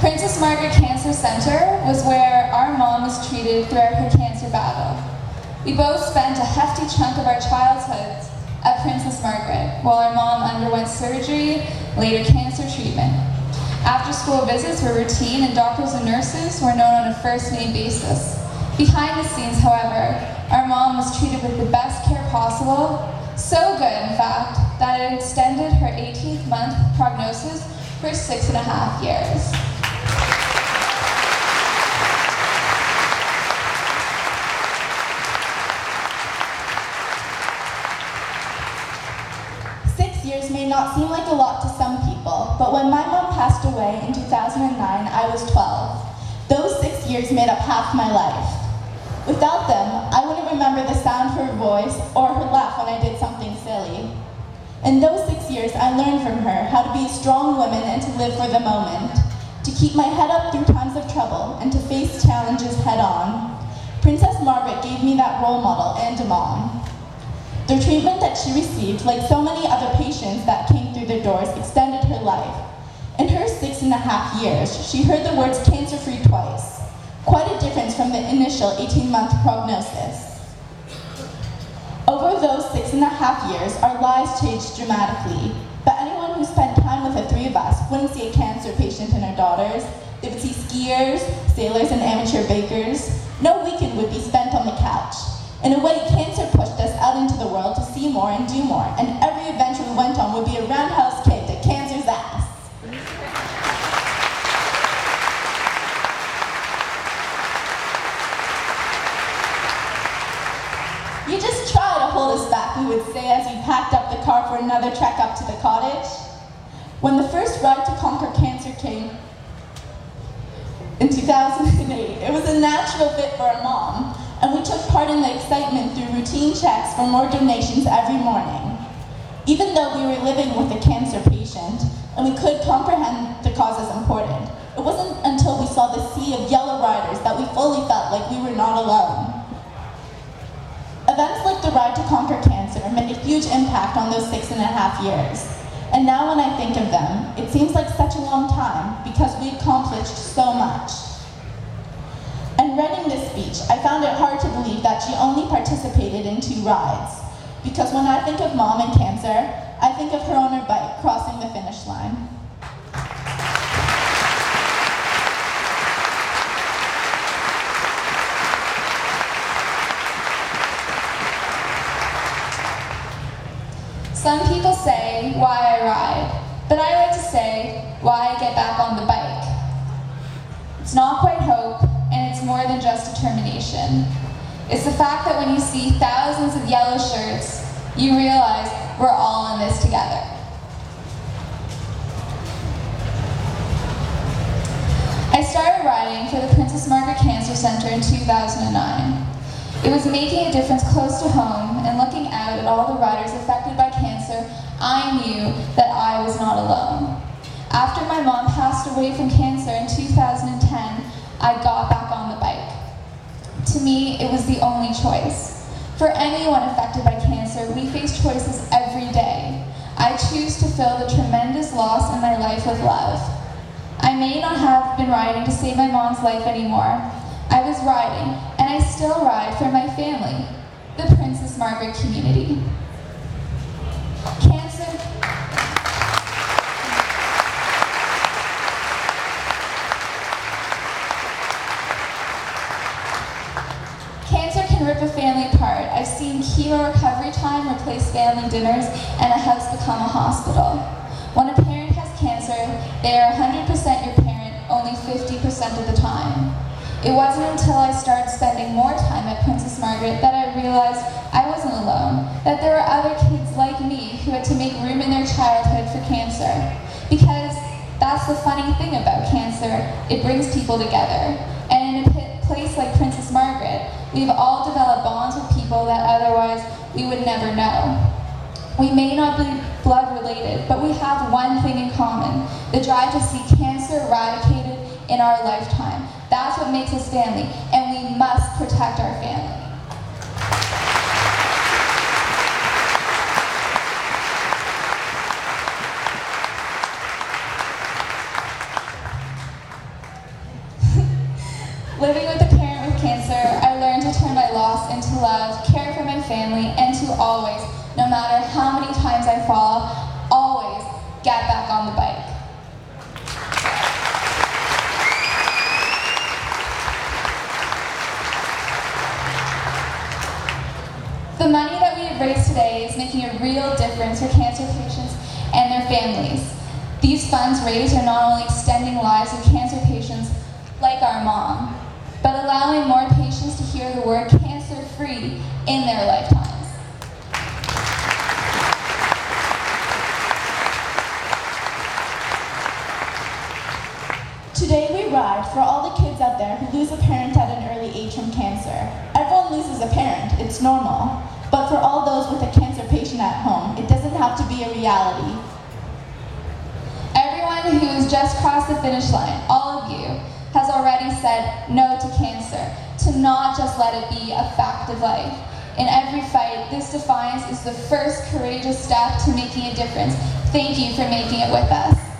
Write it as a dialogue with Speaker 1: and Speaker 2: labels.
Speaker 1: Princess Margaret Cancer Center was where our mom was treated throughout her cancer battle. We both spent a hefty chunk of our childhoods at Princess Margaret, while our mom underwent surgery, later cancer treatment. After-school visits were routine, and doctors and nurses were known on a first-name basis. Behind the scenes, however, our mom was treated with the best care possible, so good, in fact, that it extended her 18th month prognosis for 6.5 years.
Speaker 2: May not seem like a lot to some people, but when my mom passed away in 2009, I was 12. Those 6 years made up half my life. Without them, I wouldn't remember the sound of her voice or her laugh when I did something silly. In those 6 years, I learned from her how to be a strong woman and to live for the moment, to keep my head up through times of trouble and to face challenges head on. Princess Margaret gave me that role model and a mom. The treatment that she received, like so many other patients that came through the doors, extended her life. In her 6.5 years, she heard the words cancer-free twice. Quite a difference from the initial 18-month prognosis. Over those 6.5 years, our lives changed dramatically. But anyone who spent time with the three of us wouldn't see a cancer patient and her daughters. They would see skiers, sailors, and amateur bakers. No weekend would be spent on the couch. In a way, cancer pushed us out into the world to see more and do more, and every adventure we went on would be a roundhouse kick to cancer's ass. You just try to hold us back, we would say as we packed up the car for another trek up to the cottage. When the first Ride to Conquer Cancer came in 2008, it was a natural fit for our mom. And we took part in the excitement through routine checks for more donations every morning. Even though we were living with a cancer patient, and we could comprehend the cause as important, it wasn't until we saw the sea of yellow riders that we fully felt like we were not alone. Events like the Ride to Conquer Cancer made a huge impact on those 6.5 years. And now when I think of them, it seems like such a long time because we accomplished so much. And writing this speech, I found it hard to believe that she only participated in 2 rides. Because when I think of Mom and cancer, I think of her on her bike crossing the finish line.
Speaker 1: Some people say why I ride, but I like to say why I get back on the bike. It's not quite hope, and it's more than just determination. It's the fact that when you see thousands of yellow shirts, you realize we're all in this together. I started riding for the Princess Margaret Cancer Center in 2009. It was making a difference close to home, and looking out at all the riders affected by cancer, I knew that I was not alone. After my mom passed away from cancer in 2010, I got back on the bike. To me, it was the only choice. For anyone affected by cancer, we face choices every day. I choose to fill the tremendous loss in my life with love. I may not have been riding to save my mom's life anymore. I was riding, and I still ride for my family, the Princess Margaret community. Cancer can rip a family apart. I've seen chemo recovery time replace family dinners and a house become a hospital. When a parent has cancer, they are 100% your parent, only 50% of the time. It wasn't until I started spending more time at Princess Margaret that I realized I wasn't alone, that there were other kids like me who had to make room in their childhood for cancer. Because that's the funny thing about cancer, it brings people together. And in a place like Princess Margaret, we've all developed bonds with people that otherwise we would never know. We may not be blood related, but we have one thing in common, the drive to see cancer eradicated in our lifetime. That's what makes us family, and we must protect our family. making a real difference for cancer patients and their families. These funds raised are not only extending lives of cancer patients like our mom, but allowing more patients to hear the word cancer-free in their lifetimes.
Speaker 2: Today we ride for all the kids out there who lose a parent at an early age from cancer. Everyone loses a parent, it's normal. But for all those with a cancer patient at home, it doesn't have to be a reality.
Speaker 1: Everyone who's just crossed the finish line, all of you, has already said no to cancer, to not just let it be a fact of life. In every fight, this defiance is the first courageous step to making a difference. Thank you for making it with us.